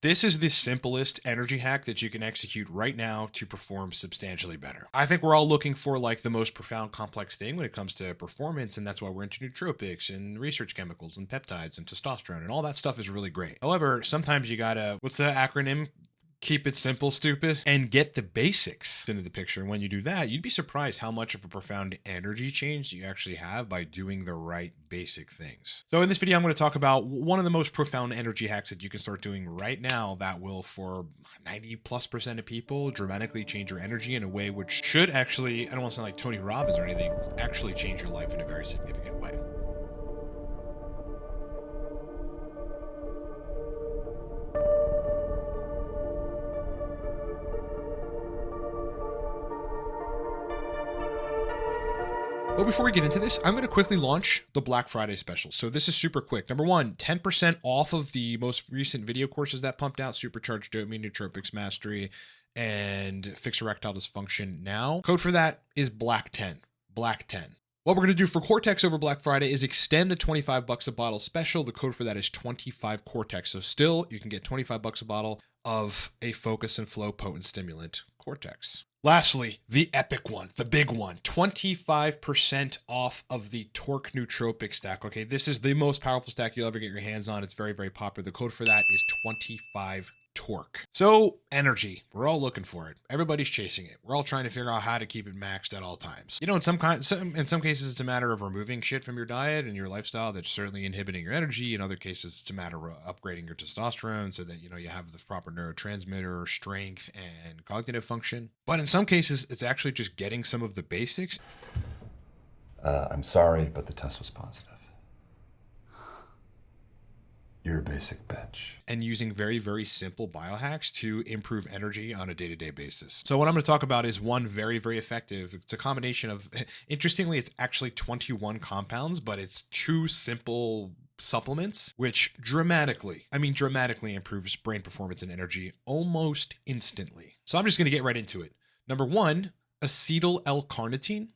This is the simplest energy hack that you can execute right now to perform substantially better. I think we're all looking for like the most profound complex thing when it comes to performance, and that's why we're into nootropics and research chemicals and peptides and testosterone, and all that stuff is really great. However, sometimes you gotta, what's the acronym? Keep it simple, stupid, and get the basics into the picture. And when you do that, you'd be surprised how much of a profound energy change you actually have by doing the right basic things. So in this video, I'm going to talk about one of the most profound energy hacks that you can start doing right now that will, for 90+% of people, dramatically change your energy in a way which should actually, I don't want to sound like Tony Robbins or anything, actually change your life in a very significant way. But before we get into this, I'm going to quickly launch the Black Friday special. So this is super quick. Number one, 10% off of the most recent video courses that pumped out: Supercharged Dopamine, Nootropics Mastery, and Fix Erectile Dysfunction now. Code for that is BLACK10. BLACK10. What we're going to do for Cortex over Black Friday is extend the $25 a bottle special. The code for that is 25 Cortex. So still, you can get $25 a bottle of a focus and flow potent stimulant, Cortex. Lastly, the epic one, the big one, 25% off of the Torque Nootropic stack. Okay, this is the most powerful stack you'll ever get your hands on. It's very, very popular. The code for that is 25 Torque. So energy, we're all looking for it. Everybody's chasing it. We're all trying to figure out how to keep it maxed at all times. You know, in some cases, it's a matter of removing shit from your diet and your lifestyle that's certainly inhibiting your energy. In other cases, it's a matter of upgrading your testosterone so that, you know, you have the proper neurotransmitter strength and cognitive function. But in some cases, it's actually just getting some of the basics. I'm sorry, but the test was positive. You're a basic bitch. And using very, very simple biohacks to improve energy on a day-to-day basis. So what I'm going to talk about is one very, very effective. It's a combination of, interestingly, it's actually 21 compounds, but it's 2 simple supplements, which dramatically improves brain performance and energy almost instantly. So I'm just going to get right into it. Number 1, acetyl L-carnitine.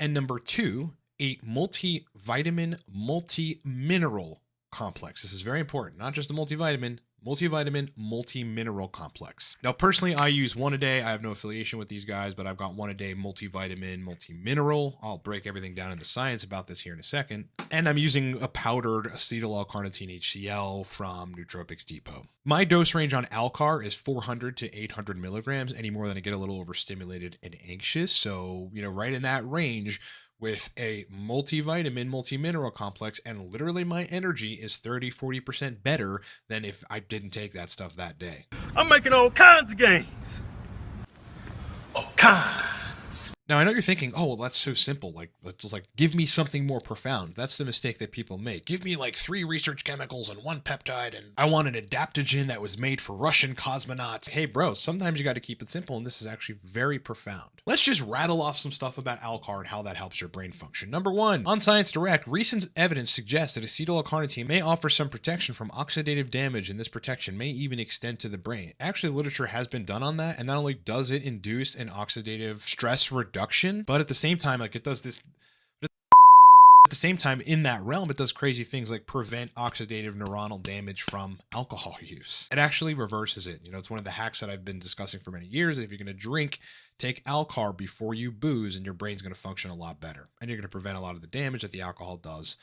And number 2, a multivitamin, multi-mineral complex. This is very important. Not just a multivitamin, multi-mineral complex. Now, personally, I use one a day. I have no affiliation with these guys, but I've got one a day multivitamin, multi-mineral. I'll break everything down in the science about this here in a second. And I'm using a powdered acetyl L-carnitine HCl from Nootropics Depot. My dose range on Alcar is 400 to 800 milligrams. Any more than I get a little overstimulated and anxious. So, you know, right in that range with a multivitamin, multi-mineral complex, and literally my energy is 30-40% better than if I didn't take that stuff that day. I'm making all kinds of gains. All kinds. Now, I know you're thinking, oh, well, that's so simple. Like, let's just give me something more profound. That's the mistake that people make. Give me like 3 research chemicals and 1 peptide, and I want an adaptogen that was made for Russian cosmonauts. Hey, bro, sometimes you got to keep it simple, and this is actually very profound. Let's just rattle off some stuff about Alcar and how that helps your brain function. Number 1, on Science Direct, recent evidence suggests that acetyl L-carnitine may offer some protection from oxidative damage, and this protection may even extend to the brain. Actually, literature has been done on that, and not only does it induce an oxidative stress reduction, but at the same time, like, it does this. At the same time, in that realm, it does crazy things like prevent oxidative neuronal damage from alcohol use. It actually reverses it. You know, it's one of the hacks that I've been discussing for many years. If you're going to drink, take Alcar before you booze, and your brain's going to function a lot better. And you're going to prevent a lot of the damage that the alcohol does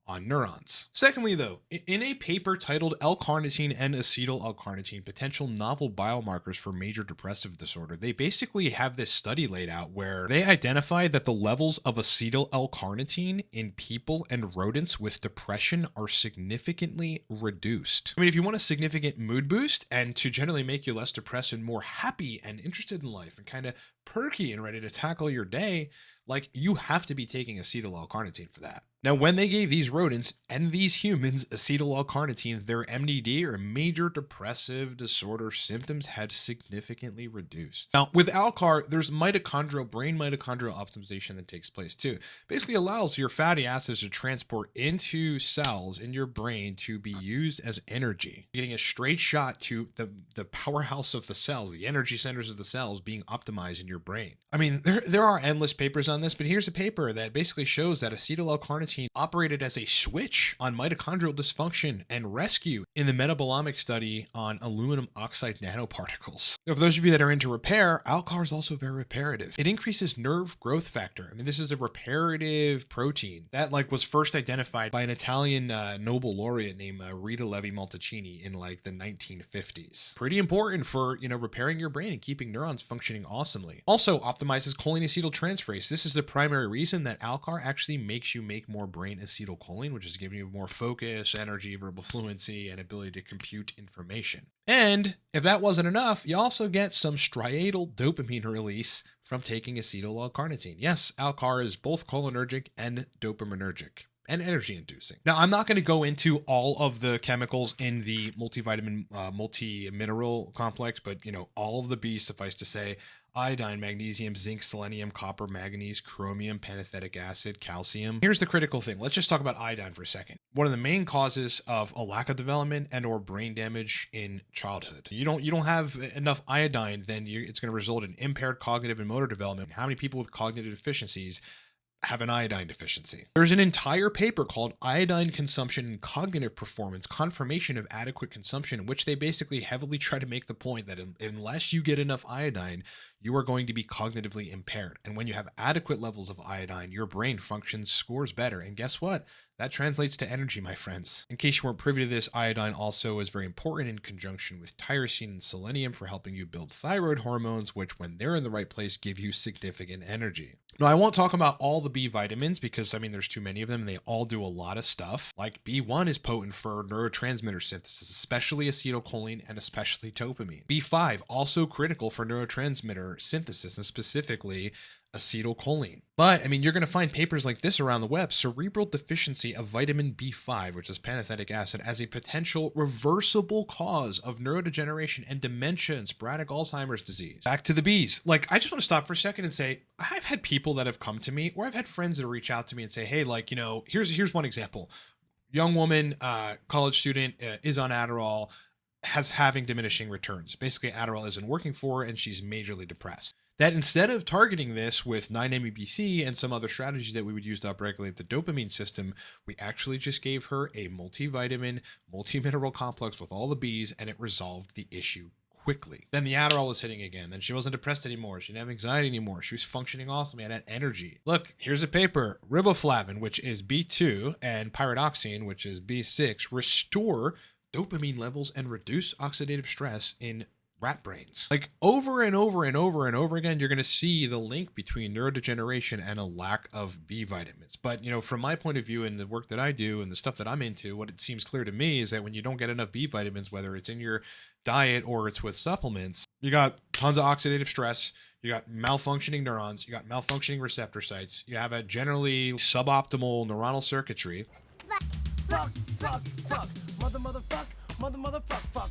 on neurons. Secondly, though, in a paper titled L-carnitine and acetyl L-carnitine, potential novel biomarkers for major depressive disorder, they basically have this study laid out where they identify that the levels of acetyl L-carnitine in people and rodents with depression are significantly reduced. I mean, if you want a significant mood boost and to generally make you less depressed and more happy and interested in life and kind of perky and ready to tackle your day, like, you have to be taking acetyl L-carnitine for that. Now, when they gave these rodents and these humans acetyl L-carnitine, their MDD, or major depressive disorder symptoms, had significantly reduced. Now, with Alcar, there's brain mitochondrial optimization that takes place too. Basically allows your fatty acids to transport into cells in your brain to be used as energy. Getting a straight shot to the powerhouse of the cells, the energy centers of the cells being optimized in your brain. I mean, there are endless papers on this, but here's a paper that basically shows that acetyl L-carnitine L-carnitine operated as a switch on mitochondrial dysfunction and rescue in the metabolomic study on aluminum oxide nanoparticles. Now, for those of you that are into repair, Alcar is also very reparative. It increases nerve growth factor. I mean, this is a reparative protein that was first identified by an Italian Nobel laureate named Rita Levi-Montalcini in the 1950s. Pretty important for, repairing your brain and keeping neurons functioning awesomely. Also optimizes choline acetyltransferase. This is the primary reason that Alcar actually makes you make more brain acetylcholine, which is giving you more focus, energy, verbal fluency, and ability to compute information. And if that wasn't enough, you also get some striatal dopamine release from taking acetyl L-carnitine. Yes, Alcar is both cholinergic and dopaminergic and energy inducing. Now, I'm not going to go into all of the chemicals in the multivitamin, multi-mineral complex, but all of the B's, suffice to say: iodine, magnesium, zinc, selenium, copper, manganese, chromium, pantothenic acid, calcium. Here's the critical thing. Let's just talk about iodine for a second. One of the main causes of a lack of development and or brain damage in childhood. You don't have enough iodine, then it's going to result in impaired cognitive and motor development. How many people with cognitive deficiencies have an iodine deficiency? There's an entire paper called Iodine Consumption and Cognitive Performance: Confirmation of Adequate Consumption, in which they basically heavily try to make the point that unless you get enough iodine, you are going to be cognitively impaired. And when you have adequate levels of iodine, your brain functions, scores better. And guess what? That translates to energy, my friends. In case you weren't privy to this, iodine also is very important in conjunction with tyrosine and selenium for helping you build thyroid hormones, which, when they're in the right place, give you significant energy. Now, I won't talk about all the B vitamins because, there's too many of them and they all do a lot of stuff. Like B1 is potent for neurotransmitter synthesis, especially acetylcholine and especially dopamine. B5, also critical for neurotransmitter synthesis, and specifically acetylcholine. But you're going to find papers like this around the web: cerebral deficiency of vitamin B5, which is pantothenic acid, as a potential reversible cause of neurodegeneration and dementia and sporadic Alzheimer's disease. Back to the B's. I just want to stop for a second and say, I've had people that have come to me, or I've had friends that reach out to me and say, hey, here's one example. Young woman, college student, is on Adderall, having diminishing returns. Basically, Adderall isn't working for her and she's majorly depressed. That instead of targeting this with 9-MEBC and some other strategies that we would use to upregulate the dopamine system, we actually just gave her a multivitamin, multi-mineral complex with all the B's, and it resolved the issue quickly. Then the Adderall was hitting again. Then she wasn't depressed anymore. She didn't have anxiety anymore. She was functioning awesomely and had energy. Look, here's a paper. Riboflavin, which is B2, and pyridoxine, which is B6, restore dopamine levels and reduce oxidative stress in rat brains. Over and over and over and over again, you're going to see the link between neurodegeneration and a lack of B vitamins. But, from my point of view and the work that I do and the stuff that I'm into, what it seems clear to me is that when you don't get enough B vitamins, whether it's in your diet or it's with supplements, you got tons of oxidative stress, you got malfunctioning neurons, you got malfunctioning receptor sites, you have a generally suboptimal neuronal circuitry.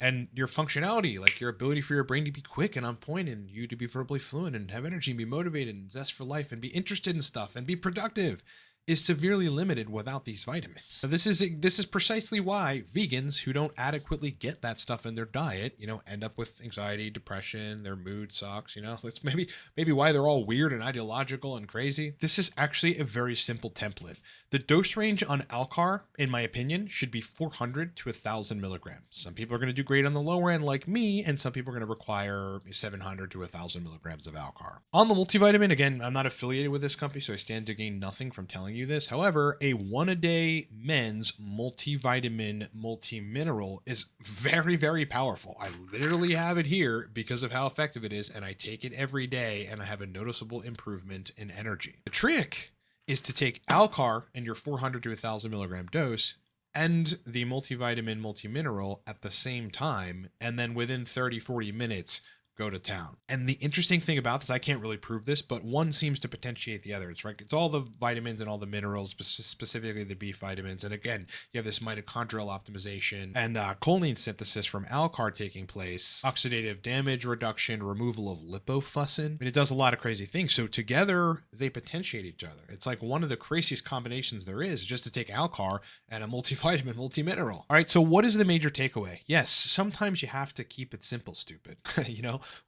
And your functionality, your ability for your brain to be quick and on point, and you to be verbally fluent and have energy and be motivated and zest for life and be interested in stuff and be productive, is severely limited without these vitamins. So this is precisely why vegans who don't adequately get that stuff in their diet, end up with anxiety, depression, their mood sucks, that's maybe why they're all weird and ideological and crazy. This is actually a very simple template. The dose range on Alcar, in my opinion, should be 400 to 1,000 milligrams. Some people are going to do great on the lower end like me, and some people are going to require 700 to 1,000 milligrams of Alcar. On the multivitamin, again, I'm not affiliated with this company, so I stand to gain nothing from telling you this. However, a 1-a-day men's multivitamin multi-mineral is very, very powerful. I literally have it here because of how effective it is, and I take it every day, and I have a noticeable improvement in energy. The trick is to take Alcar and your 400 to 1,000 milligram dose and the multivitamin multi-mineral at the same time, and then within 30-40 minutes go to town. And the interesting thing about this, I can't really prove this, but one seems to potentiate the other. It's all the vitamins and all the minerals, specifically the B vitamins. And again, you have this mitochondrial optimization and choline synthesis from Alcar taking place, oxidative damage reduction, removal of lipofuscin. It does a lot of crazy things. So together they potentiate each other. It's one of the craziest combinations there is, just to take Alcar and a multivitamin multi-mineral. All right, so what is the major takeaway? Yes, sometimes you have to keep it simple, stupid.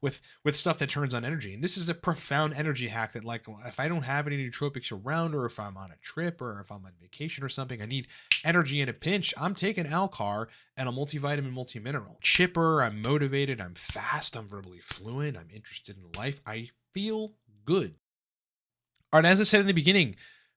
with stuff that turns on energy. And this is a profound energy hack that, like, if I don't have any nootropics around, or if I'm on a trip, or if I'm on vacation or something, I need energy in a pinch, I'm taking Alcar and a multivitamin, multimineral. Chipper, I'm motivated, I'm fast, I'm verbally fluent, I'm interested in life, I feel good. All right, as I said in the beginning,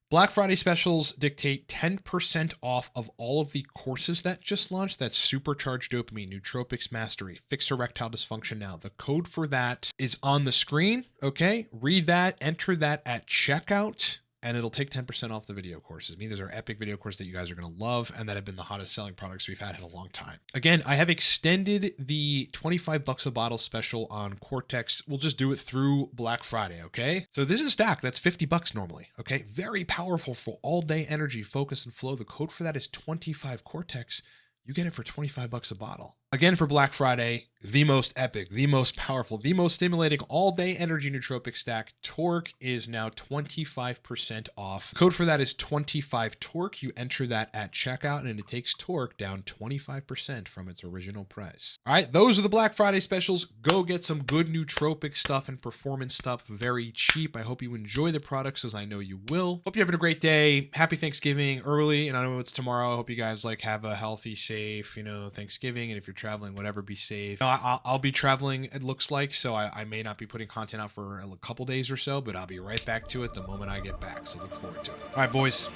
Black Friday specials dictate 10% off of all of the courses that just launched. That's Supercharged Dopamine, Nootropics Mastery, Fix Erectile Dysfunction Now. The code for that is on the screen, okay? Read that, enter that at checkout, and it'll take 10% off the video courses. I mean, those are epic video courses that you guys are going to love and that have been the hottest selling products we've had in a long time. Again, I have extended the $25 a bottle special on Cortex. We'll just do it through Black Friday, okay? So this is stacked. That's $50 normally, okay? Very powerful for all day energy, focus, and flow. The code for that is 25 Cortex. You get it for $25 a bottle. Again, for Black Friday, the most epic, the most powerful, the most stimulating all-day energy nootropic stack, Torque, is now 25% off. Code for that is 25 Torque. You enter that at checkout, and it takes Torque down 25% from its original price. All right, those are the Black Friday specials. Go get some good nootropic stuff and performance stuff very cheap. I hope you enjoy the products, as I know you will. Hope you're having a great day. Happy Thanksgiving early, and I know it's tomorrow. I hope you guys have a healthy, safe, Thanksgiving, and if you're traveling, whatever, be safe. I'll be traveling, it looks like, so I may not be putting content out for a couple days or so, but I'll be right back to it the moment I get back, so look forward to it. All right, boys,